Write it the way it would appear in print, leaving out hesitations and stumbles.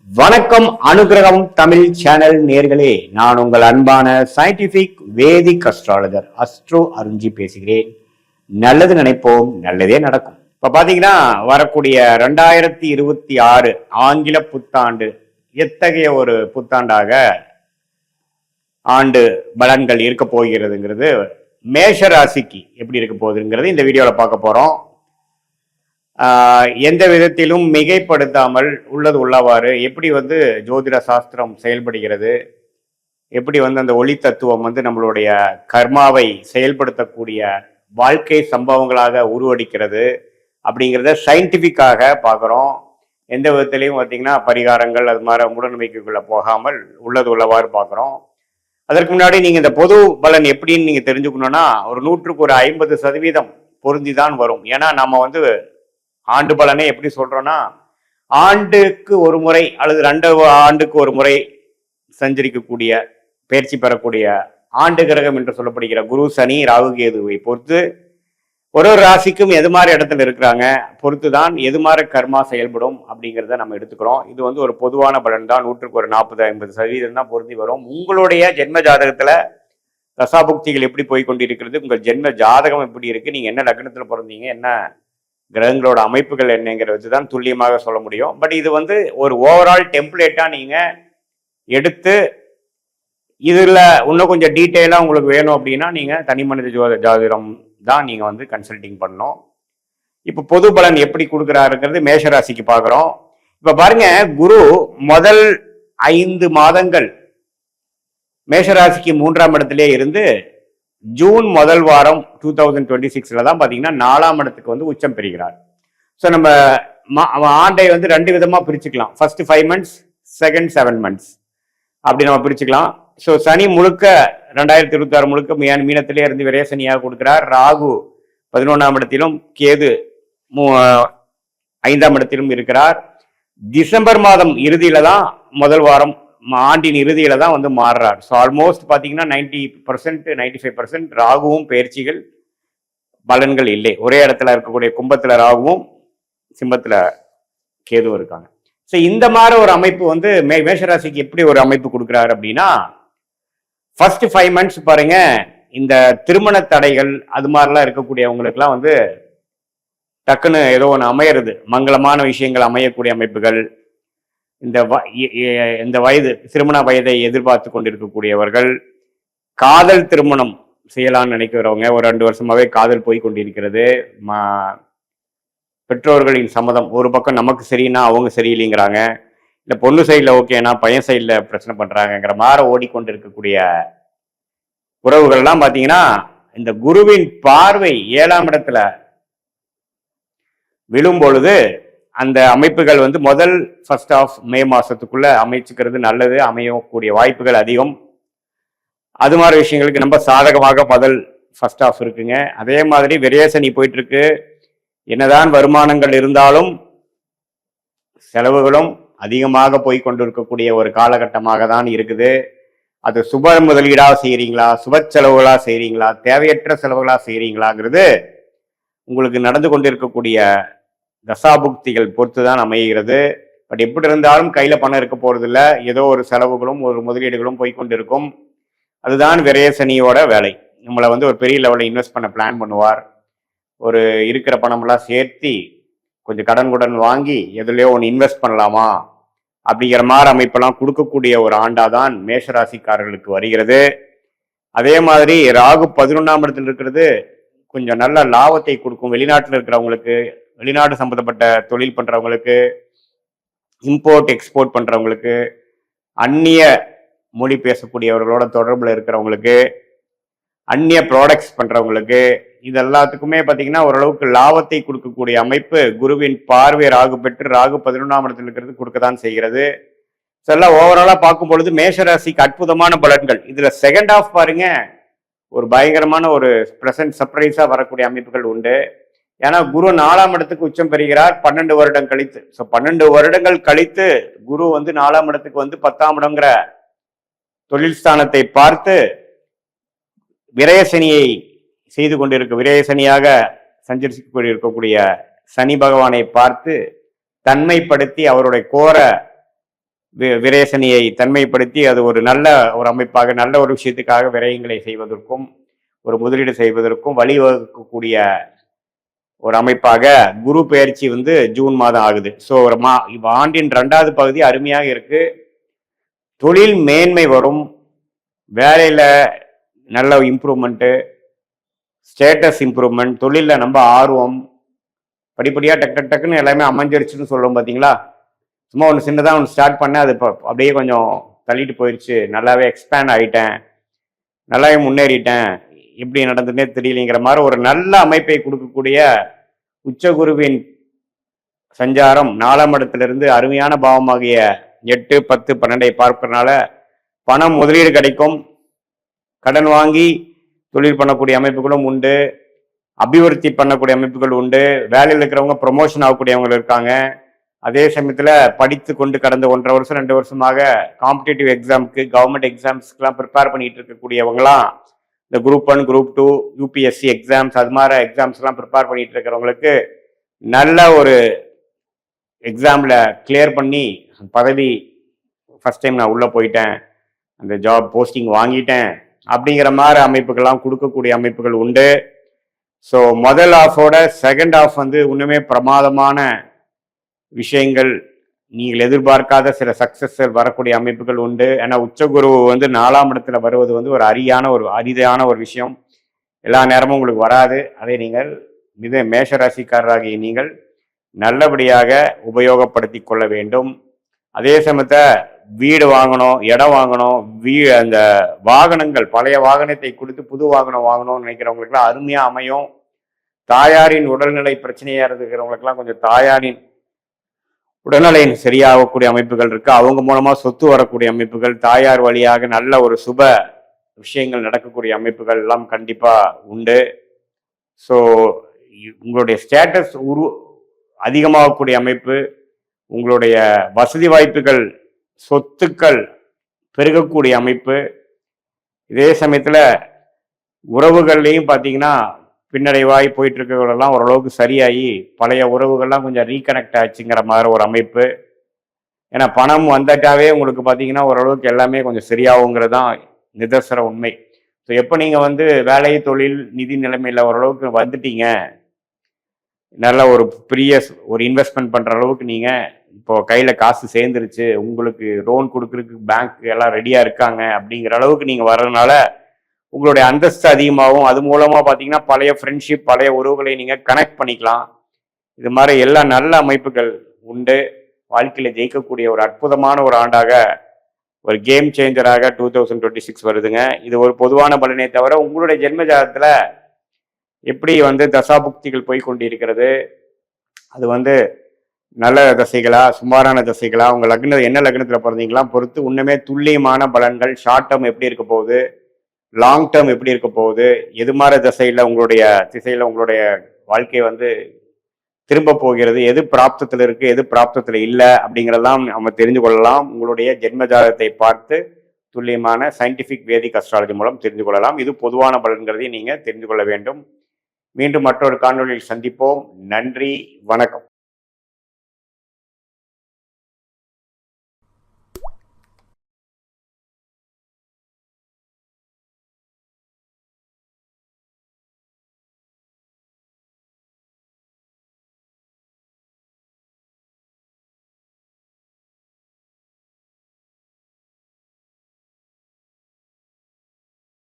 வணக்கம் அனுகிரகம் தமிழ் சேனல் நேர்களே, நான் உங்கள் அன்பான சயின்டிபிக் வேதிக் அஸ்ட்ராலஜர் அஸ்ட்ரோ அருஞ்சி பேசுகிறேன். நல்லது நினைப்போம், நல்லதே நடக்கும். இப்ப பாத்தீங்கன்னா வரக்கூடிய 2026 ஆங்கில புத்தாண்டு எத்தகைய ஒரு புத்தாண்டாக ஆண்டு பலன்கள் இருக்க போகிறதுங்கிறது, மேஷ ராசிக்கு எப்படி இருக்க போகுதுங்கிறது இந்த வீடியோல பார்க்க போறோம். எந்த விதத்திலும் மிகைப்படுத்தாமல் உள்ளது உள்ளவாறு எப்படி ஜோதிட சாஸ்திரம் செயல்படுகிறது, எப்படி அந்த ஒளி தத்துவம் நம்மளுடைய கர்மாவை செயல்படுத்தக்கூடிய வாழ்க்கை சம்பவங்களாக உருவடிக்கிறது அப்படிங்கிறத சயின்டிஃபிக்காக பார்க்குறோம். எந்த விதத்திலையும் பார்த்தீங்கன்னா பரிகாரங்கள் அது மாதிரி மூடநம்பிக்கைக்குள்ள போகாமல் உள்ளது உள்ளவாறு பார்க்குறோம். அதற்கு முன்னாடி நீங்கள் இந்த பொது பலன் எப்படின்னு நீங்கள் தெரிஞ்சுக்கணும்னா ஒரு 100க்கு ஒரு 50% பொருந்தி தான் வரும். ஏன்னா நம்ம ஆண்டு பலனை எப்படி சொல்றோம்னா, ஆண்டுக்கு ஒரு முறை அல்லது 2 ஆண்டுக்கு ஒரு முறை சஞ்சரிக்கக்கூடிய பயிற்சி பெறக்கூடிய ஆண்டு கிரகம் என்று சொல்லப்படுகிற குரு சனி ராகு கேதுவை பொறுத்து ஒரு ராசிக்கும் எது மாதிரி இடத்துல இருக்கிறாங்க பொறுத்து தான் எது மாதிரி கர்மா செயல்படும் அப்படிங்கிறத நம்ம எடுத்துக்கிறோம். இது ஒரு பொதுவான பலன் தான். 100க்கு ஒரு 40-50% தான் பொருந்தி வரும். உங்களுடைய ஜென்ம ஜாதகத்துல தசாபுக்திகள் எப்படி போய் கொண்டிருக்கிறது, உங்கள் ஜென்ம ஜாதகம் எப்படி இருக்கு, நீங்க என்ன லக்னத்துல பிறந்தீங்க, என்ன கிரகங்களோட அமைப்புகள் என்னங்கிறத வச்சு தான் துல்லியமாக சொல்ல முடியும். பட் இது ஒரு ஓவரால் டெம்ப்ளேட்டா நீங்க எடுத்து இதுல இன்னும் கொஞ்சம் டீட்டெயிலா உங்களுக்கு வேணும் அப்படின்னா நீங்க தனி மனித ஜோதிடம் தான் நீங்க கன்சல்டிங் பண்ணணும். இப்ப பொது பலன் எப்படி கொடுக்குறாருங்கிறது மேஷராசிக்கு பார்க்குறோம். இப்ப பாருங்க, குரு முதல் 5 மாதங்கள் மேஷராசிக்கு 3ஆம் இடத்திலே இருந்து ஜூன் முதல் வாரம் 2026 தான் பார்த்தீங்கன்னா 4ஆம் இடத்துக்கு உச்சம் பெறுகிறார். ஸோ நம்ம ஆண்டை 2 விதமா பிரிச்சுக்கலாம். ஃபர்ஸ்ட் 5 months, செகண்ட் 7 months அப்படி நம்ம பிரிச்சுக்கலாம். ஸோ சனி முழுக்க 2026 முழுக்க மீனத்திலே இருந்து விரயசனியாக கொடுக்கிறார். ராகு 11ஆம் இடத்திலும் கேது 5ஆம் இடத்திலும் இருக்கிறார். டிசம்பர் மாதம் இறுதியில தான் முதல் வாரம் ஆண்டின் இறுதியில தான் மாறுறார். ஸோ ஆல்மோஸ்ட் பார்த்தீங்கன்னா 90% 95% ராகுவும் பயிற்சிகள் பலன்கள் இல்லை. ஒரே இடத்துல இருக்கக்கூடிய கும்பத்துல ராகுவும் சிம்மத்துல கேதுவும் இருக்காங்க. ஸோ இந்த மாதிரி ஒரு அமைப்பு மேஷராசிக்கு எப்படி ஒரு அமைப்பு கொடுக்குறாரு அப்படின்னா, ஃபர்ஸ்ட் 5 months பாருங்க, இந்த திருமண தடைகள் அது மாதிரிலாம் இருக்கக்கூடியவங்களுக்குலாம் டக்குன்னு ஏதோ ஒன்று அமையிறது, மங்களமான விஷயங்கள் அமையக்கூடிய அமைப்புகள், இந்த வயது திருமண வயதை எதிர்பார்த்து கொண்டிருக்கக்கூடியவர்கள், காதல் திருமணம் செய்யலாம்னு நினைக்கிறவங்க, ஒரு 2 வருஷமாவே காதல் போய் கொண்டிருக்கிறது, பெற்றோர்களின் சம்மதம், ஒரு பக்கம் நமக்கு சரின்னா அவங்க சரியில்லைங்கிறாங்க, இல்லை பொண்ணு சைடில் ஓகேனா பையன் சைடில் பிரச்சனை பண்றாங்கிற மாதிரி ஓடிக்கொண்டிருக்கக்கூடிய உறவுகள்லாம் பார்த்தீங்கன்னா இந்த குருவின் பார்வை 7ஆம் இடத்துல விழும் பொழுது அந்த அமைப்புகள் முதல் ஃபர்ஸ்ட் ஆஃப் மே மாசத்துக்குள்ள அமைச்சுக்கிறது நல்லது, அமையக்கூடிய வாய்ப்புகள் அதிகம். அது மாதிரி விஷயங்களுக்கு ரொம்ப சாதகமாக முதல் ஃபர்ஸ்ட் ஆஃப் இருக்குங்க. அதே மாதிரி விரயசனி போயிட்டு இருக்கு. என்னதான் வருமானங்கள் இருந்தாலும் செலவுகளும் அதிகமாக போய் கொண்டிருக்கக்கூடிய ஒரு காலகட்டமாக தான் இருக்குது. அது சுப முதலீடாக செய்யறீங்களா, சுப செலவுகளா செய்யறீங்களா, தேவையற்ற செலவுகளா செய்யறீங்களாங்கிறது உங்களுக்கு நடந்து கொண்டிருக்கக்கூடிய தசாபுக்திகள் பொறுத்து தான் அமைகிறது. பட் எப்படி இருந்தாலும் கையில பணம் இருக்க போறது இல்லை, ஏதோ ஒரு செலவுகளும் ஒரு முதலீடுகளும் போய்கொண்டிருக்கும். அதுதான் விரயசனியோட வேலை. நம்மளை ஒரு பெரிய லெவலில் இன்வெஸ்ட் பண்ண பிளான் பண்ணுவார். ஒரு இருக்கிற பணமெல்லாம் சேர்த்தி கொஞ்சம் கடன் வாங்கி எதுலையோ ஒன்று இன்வெஸ்ட் பண்ணலாமா அப்படிங்கிற மாதிரி அமைப்பெல்லாம் கொடுக்கக்கூடிய ஒரு ஆண்டாதான் மேஷராசிக்காரர்களுக்கு வருகிறது. அதே மாதிரி ராகு 11ஆம் இடத்துல இருக்கிறது கொஞ்சம் நல்ல லாபத்தை கொடுக்கும். வெளிநாட்டில் இருக்கிறவங்களுக்கு, வெளிநாடு சம்பந்தப்பட்ட தொழில் பண்றவங்களுக்கு, இம்போர்ட் எக்ஸ்போர்ட் பண்றவங்களுக்கு, அந்நிய மொழி பேசக்கூடியவர்களோட தொடர்புல இருக்கிறவங்களுக்கு, அந்நிய ப்ராடக்ட்ஸ் பண்றவங்களுக்கு, இது எல்லாத்துக்குமே பார்த்தீங்கன்னா ஓரளவுக்கு லாபத்தை கொடுக்கக்கூடிய அமைப்பு குருவின் பார்வை ராகு பெற்று ராகு 11ஆம் இடத்துல இருக்கிறது கொடுக்கத்தான் செய்கிறது. ஸோ எல்லாம் ஓவராலா பார்க்கும் பொழுது மேஷராசிக்கு அற்புதமான பலன்கள். இதுல செகண்ட் ஆஃப் பாருங்க, ஒரு பயங்கரமான ஒரு ப்ரெசன்ட் சர்ப்ரைஸா வரக்கூடிய அமைப்புகள் உண்டு. ஏன்னா குரு 4ஆம் இடத்துக்கு உச்சம் பெறுகிறார் 12 வருடம் கழித்து. ஸோ 12 வருடங்கள் கழித்து குரு 4ஆம் இடத்துக்கு 10ஆம் இடங்கிற தொழில் ஸ்தானத்தை பார்த்து விரயசனியை செய்து கொண்டிருக்க, விரயசனியாக சஞ்சரித்து கொண்டிருக்கக்கூடிய சனி பகவானை பார்த்து தன்மைப்படுத்தி அவருடைய கோர விரேசனியை தன்மைப்படுத்தி அது ஒரு நல்ல ஒரு அமைப்பாக நல்ல ஒரு விஷயத்துக்காக விரயங்களை செய்வதற்கும் ஒரு முதலீடு செய்வதற்கும் வழிவகுக்கக்கூடிய ஒரு அமைப்பாக குரு பெயர்ச்சி வந்து ஜூன் மாதம் ஆகுது. ஸோ ஒரு ஆண்டின் 2வது பகுதி அருமையாக இருக்கு. தொழில் மேன்மை வரும், வேலையில நல்ல இம்ப்ரூவ்மெண்ட்டு, ஸ்டேட்டஸ் இம்ப்ரூவ்மெண்ட், தொழிலில் நம்ம ஆர்வம், படிப்படியாக டக்குன்னு எல்லாமே அமைஞ்சிருச்சுன்னு சொல்லுவோம் பார்த்தீங்களா. சும்மா ஒன்று சின்னதாக ஒன்று ஸ்டார்ட் பண்ணேன், அது இப்போ அப்படியே கொஞ்சம் தள்ளிட்டு போயிடுச்சு, நல்லாவே எக்ஸ்பேண்ட் ஆகிட்டேன், நல்லாவே முன்னேறிட்டேன், எப்படி நடந்துன்னே தெரியலைங்கிற மாதிரி ஒரு நல்ல அமைப்பை கொடுக்கக்கூடிய உச்சகுருவின் சஞ்சாரம் 4ஆம் இடத்திலிருந்து அருமையான பாவமாகிய 8, 10, 12 பார்க்கறதுனால பணம் முதலீடு கிடைக்கும், கடன் வாங்கி தொழில் பண்ணக்கூடிய அமைப்புகளும் உண்டு, அபிவிருத்தி பண்ணக்கூடிய அமைப்புகள் உண்டு, வேலையில் இருக்கிறவங்க ப்ரொமோஷன் ஆகக்கூடியவங்க இருக்காங்க. அதே சமயத்தில் படித்து கொண்டு கடந்த 1.5 வருஷம் 2 வருஷமாக காம்படிட்டிவ் எக்ஸாமுக்கு கவர்மெண்ட் எக்ஸாம்ஸ்க்குலாம் ப்ரிப்பேர் பண்ணிட்டு இருக்கக்கூடியவங்களாம் இந்த குரூப் 1 குரூப் 2 யூபிஎஸ்சி எக்ஸாம்ஸ் அது மாதிரி எக்ஸாம்ஸ்லாம் ப்ரிப்பேர் பண்ணிட்டு இருக்கிறவங்களுக்கு நல்ல ஒரு எக்ஸாமில் கிளியர் பண்ணி பதவி ஃபஸ்ட் டைம் நான் உள்ளே போயிட்டேன், அந்த ஜாப் போஸ்டிங் வாங்கிட்டேன் அப்படிங்கிற மாதிரி அமைப்புகள்லாம் கொடுக்கக்கூடிய அமைப்புகள் உண்டு. ஸோ முதல் ஆஃபோட செகண்ட் ஆஃப் வந்து இன்னுமே பிரமாதமான விஷயங்கள், நீங்கள் எதிர்பார்க்காத சில சக்சஸ் வரக்கூடிய அமைப்புகள் உண்டு. ஏன்னா உச்சகுரு வந்து 4ஆம் இடத்துல வருவது வந்து ஒரு அரிதான ஒரு விஷயம், எல்லா நேரமும் உங்களுக்கு வராது. அதை நீங்கள் மேஷ ராசிக்காரராகிய நீங்கள் நல்லபடியாக உபயோகப்படுத்தி கொள்ள வேண்டும். அதே சமயத்தை வீடு வாங்கணும், இடம் வாங்கணும், அந்த வாகனங்கள் பழைய வாகனத்தை கொடுத்து புது வாகனம் வாங்கணும்னு நினைக்கிறவங்களுக்குலாம் அருமையாக அமையும். தாயாரின் உடல்நிலை பிரச்சனையாக இருக்கிறவங்களுக்குலாம் கொஞ்சம் தாயாரின் உடல்நிலை சரியாகக்கூடிய அமைப்புகள் இருக்கு, அவங்க மூலமா சொத்து வரக்கூடிய அமைப்புகள், தாயார் வழியாக நல்ல ஒரு சுப விஷயங்கள் நடக்கக்கூடிய அமைப்புகள் எல்லாம் கண்டிப்பா உண்டு. ஸோ உங்களுடைய ஸ்டேட்டஸ் அதிகமாகக்கூடிய அமைப்பு, உங்களுடைய வசதி வாய்ப்புகள் சொத்துக்கள் பெருகக்கூடிய அமைப்பு. இதே சமயத்துல உறவுகள்லையும் பார்த்தீங்கன்னா பின்னடைவாய் போயிட்டு இருக்கிறவங்களெல்லாம் ஓரளவுக்கு சரியாகி பழைய உறவுகள்லாம் கொஞ்சம் ரீகனெக்ட் ஆச்சுங்கிற மாதிரி ஒரு அமைப்பு. ஏன்னா பணம் வந்துட்டாவே உங்களுக்கு பார்த்தீங்கன்னா ஓரளவுக்கு எல்லாமே கொஞ்சம் சரியாகுங்கிறது தான் நிதர்சன உண்மை. ஸோ எப்போ நீங்கள் வந்து வேலை தொழில் நிதி நிலைமையில் ஓரளவுக்கு வந்துட்டீங்க, நல்ல ஒரு பெரிய ஒரு இன்வெஸ்ட்மெண்ட் பண்ணுற அளவுக்கு நீங்கள் இப்போ கையில் காசு சேர்ந்துருச்சு, உங்களுக்கு லோன் கொடுக்குறதுக்கு பேங்க் எல்லாம் ரெடியாக இருக்காங்க அப்படிங்கிற அளவுக்கு நீங்கள் வர்றதுனால உங்களுடைய அந்தஸ்து அதிகமாகும். அது மூலமாக பார்த்தீங்கன்னா பழைய ஃப்ரெண்ட்ஷிப் பழைய உறவுகளை நீங்கள் கனெக்ட் பண்ணிக்கலாம். இது மாதிரி எல்லா நல்ல அமைப்புகள் உண்டு. வாழ்க்கையில் ஜெயிக்கக்கூடிய ஒரு அற்புதமான ஒரு ஆண்டாக, ஒரு கேம் சேஞ்சராக 2026 வருதுங்க. இது ஒரு பொதுவான பலனே தவிர உங்களுடைய ஜென்ம ஜாதகத்தில் எப்படி வந்து தசாபுக்திகள் போய் கொண்டிருக்கிறது, அது வந்து நல்ல தசைகளா சுமாரான தசைகளா, உங்கள் லக்னம் என்ன லக்னத்தில் பிறந்தீங்களா பொறுத்து இன்னுமே துல்லியமான பலன்கள், ஷார்ட் டேர்ம் எப்படி இருக்க போகுது, லாங் டேர்ம் எப்படி இருக்க போகுது, எது மாதிரி திசையில் உங்களுடைய வாழ்க்கை வந்து திரும்ப போகிறது, எது பிராப்தத்தில் இருக்கு எது பிராப்தத்தில் இல்லை அப்படிங்கிறதெல்லாம் நம்ம தெரிஞ்சு கொள்ளலாம். உங்களுடைய ஜென்ம ஜாதகத்தை பார்த்து துல்லியமான சயின்டிஃபிக் வேதிக் அஸ்ட்ராலஜி மூலம் தெரிந்து கொள்ளலாம். இது பொதுவான பலன்கிறதையும் நீங்கள் தெரிந்து கொள்ள வேண்டும். மீண்டும் மற்றொரு காணொலியில் சந்திப்போம். நன்றி, வணக்கம்.